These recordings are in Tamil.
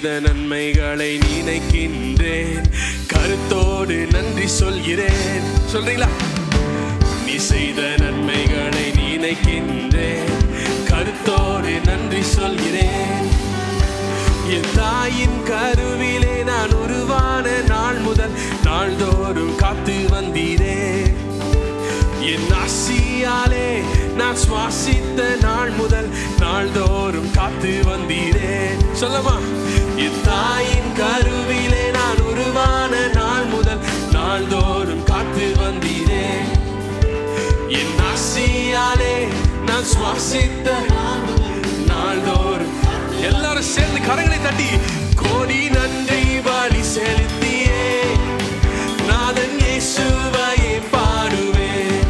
செய்த நன்மைகளை நினைக்கின்றேன், கருத்தோடு நன்றி சொல்கிறேன். சொல்றீங்களா? நீ செய்த நன்மைகளை நினைக்கின்றேன், கருத்தோடு நன்றி சொல்கிறேன். என் தாயின் கருவிலே நான் உருவான நாள் முதல் நாள்தோறும் காத்து வந்தீரே. என் ஆசியாலே நான் சுவாசித்த நாள் முதல் நாள்தோறும் காத்து வந்தீரே. சொல்லமா? என் தாயின் கருவிலே நான் உருவான நாள் முதல் நாள்தோறும் காத்து வந்தீரே. என் ஆசியாலே நான் சுவாசித்த நாள்தோறும். எல்லாரும் சேர்ந்து கரங்களை தட்டி கோடி நன்றி பலி செலுத்தியே நாதன் இயேசுவையே பாடுவேன்.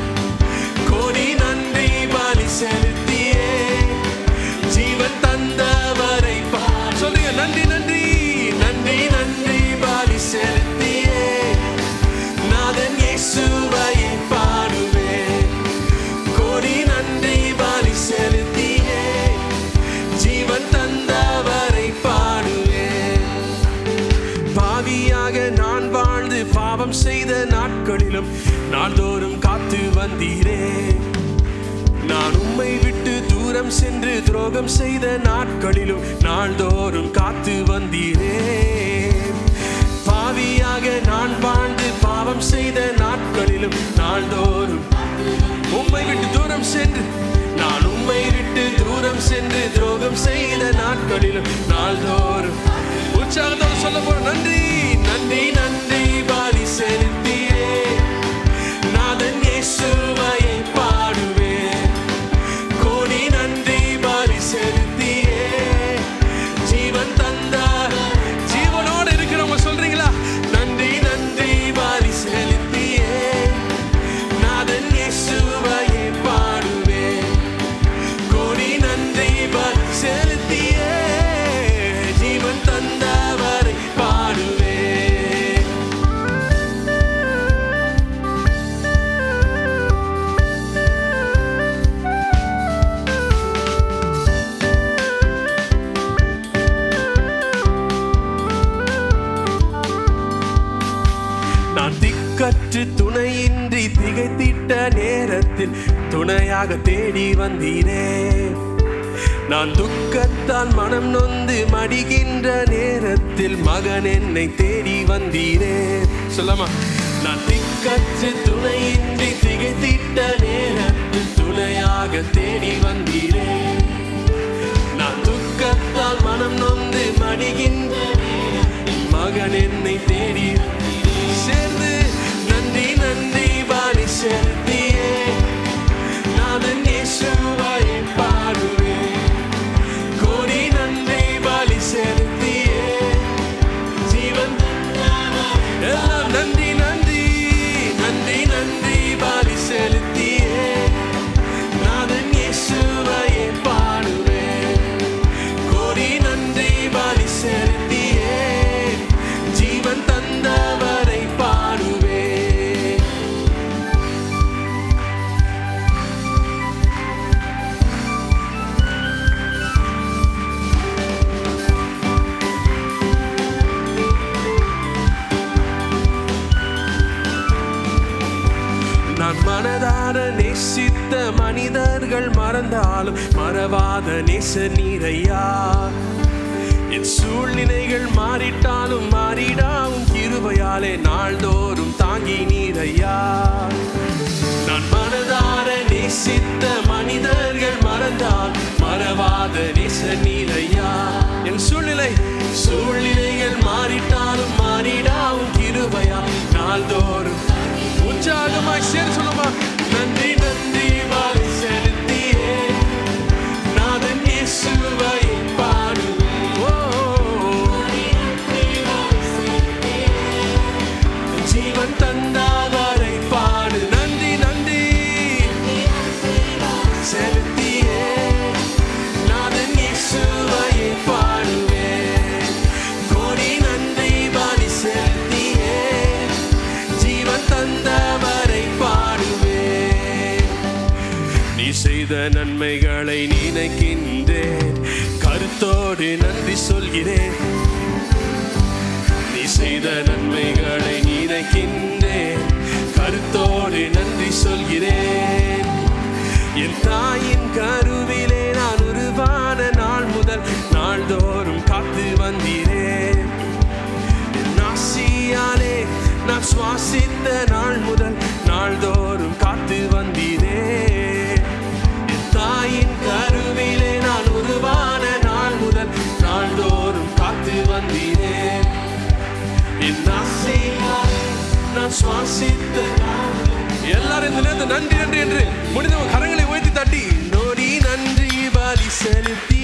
கோடி நன்றி பலி செலுத்தியே ஜீவன் தந்தவரை பாடு. சொல்லுங்க, நன்றி நன்றி நன்றி நன்றி பலி செலுத்தியே நாதன் இயேசுவையே பாடுவேன். கோடி நன்றி பலி செலுத்தியே ஜீவன் தந்தவரை பாடுவேன். பாவியாக நான் வாழ்ந்து பாவம் செய்த நாட்களிலும் நாள்தோறும் காத்து வந்தீரே. நான் உம்மை விட்டு தூரம் சென்று துரோகம் செய்த நாட்களிலும் நாள்தோறும் காத்து வந்தீரே. பாவியாக நான் வாழ்ந்து பாவம் செய்த நாட்களிலும் நாள்தோறும் உம்மை விட்டு தூரம் சென்று, நான் உம்மை விட்டு தூரம் சென்று துரோகம் செய்த நாட்களிலும் நாள்தோறும். உற்சாகத்தோடு சொல்ல போற நன்றி நன்றி நன்றி பலி செலுத்தியே நாதன் இயேசுவையே பாடுவேன். கோடி நன்றி பலி செலுத்தியே ஜீவன் தந்தார். ஜீவனோடு இருக்கிறவங்க சொல்றீங்களா? நன்றி நன்றி பலி செலுத்தியே நாதன் இயேசுவையே பாடுவேன். கோடி நன்றி பலி செலுத்தியே ஜீவன் தந்தவரை பாடுவேன். நான் திக்கற்று துணையின்றி திகைத்திட்ட நேரத்தில் துணையாக தேடி வந்தீரே. நான் துக்கத்தால் மனம் நொந்து மடிகின்ற நேரத்தில் மகன் என்னை தேடி வந்தீரே. சொல்லமா? நான் திக்கற்று துணையின்றி திகைத்திட்ட நேரத்தில் துணையாக தேடி வந்தீரே. நான் துக்கத்தால் மனம் நொந்து மடிகின்ற மகன் என்னை தேடி சேர்ந்து நன்றி நன்றி பலி செலுத்தியே நாதன் இயேசுவையே பாடுவேன். கோடி நன்றி பலி செலுத்தியே ஜீவன். எல்லாம் நன்றி நன்றி நன்றி நன்றி பலி செலுத்தியே நாதன் இயேசுவையே பாடுவேன். கோடி நன்றி பலி செலுத்தியே ஜீவன் தந்தவரை பாடுவேன். நான் மனதார நேசித்த மனிதர்கள் மறந்தாலும் மறவாத நேச நீரையா. என் சூழ்நிலைகள் மாறிட்டாலும் மாறிடாவும் கிருபையாலே நாள்தோறும் தாங்கி நீரையா. நான் மனதார நேசித்த மனிதர்கள் மறந்தால் மறவாத நேச நீரையா. என் சூழ்நிலைகள் மாறிட்டாலும் மாறிடாவும் கிருபையா நாள்தோறும். உற்சாகமாய் சேர சொல்லுமா? நன்றி நன்றி பலி செலுத்தியே நாதன் இயேசுவையே ஜீவன் தந்தவரை பாடு. நன்றி நன்றி செலுத்தி செய்த நன்மைகளை நினைக்கின்றேன், கருத்தோடு நன்றி சொல்கிறேன். நீ செய்த நன்மைகளை நினைக்கின்றேன், கருத்தோடு நன்றி சொல்கிறேன். என் தாயின் கருவிலே நான் உருவான நாள் முதல் நாள்தோறும் காத்து வந்தீரேன். என் ஆசியாலே நான் சுவாசித்த நாள் முதல் நாள்தோறும் காத்து வந்தீரேன். என் தாயின் கருவிலே நான் உருவான நாள் முதல் நாள்தோறும் காத்து வந்தீரேன். என் ஆசியாலே நான் சுவாசித்த எல்லாரும் இந்த நேரத்தை நன்றி நன்றி என்று முடிந்தவங்க கரங்களை உயர்த்தி தட்டி நொடி நன்றி பலி செலுத்தி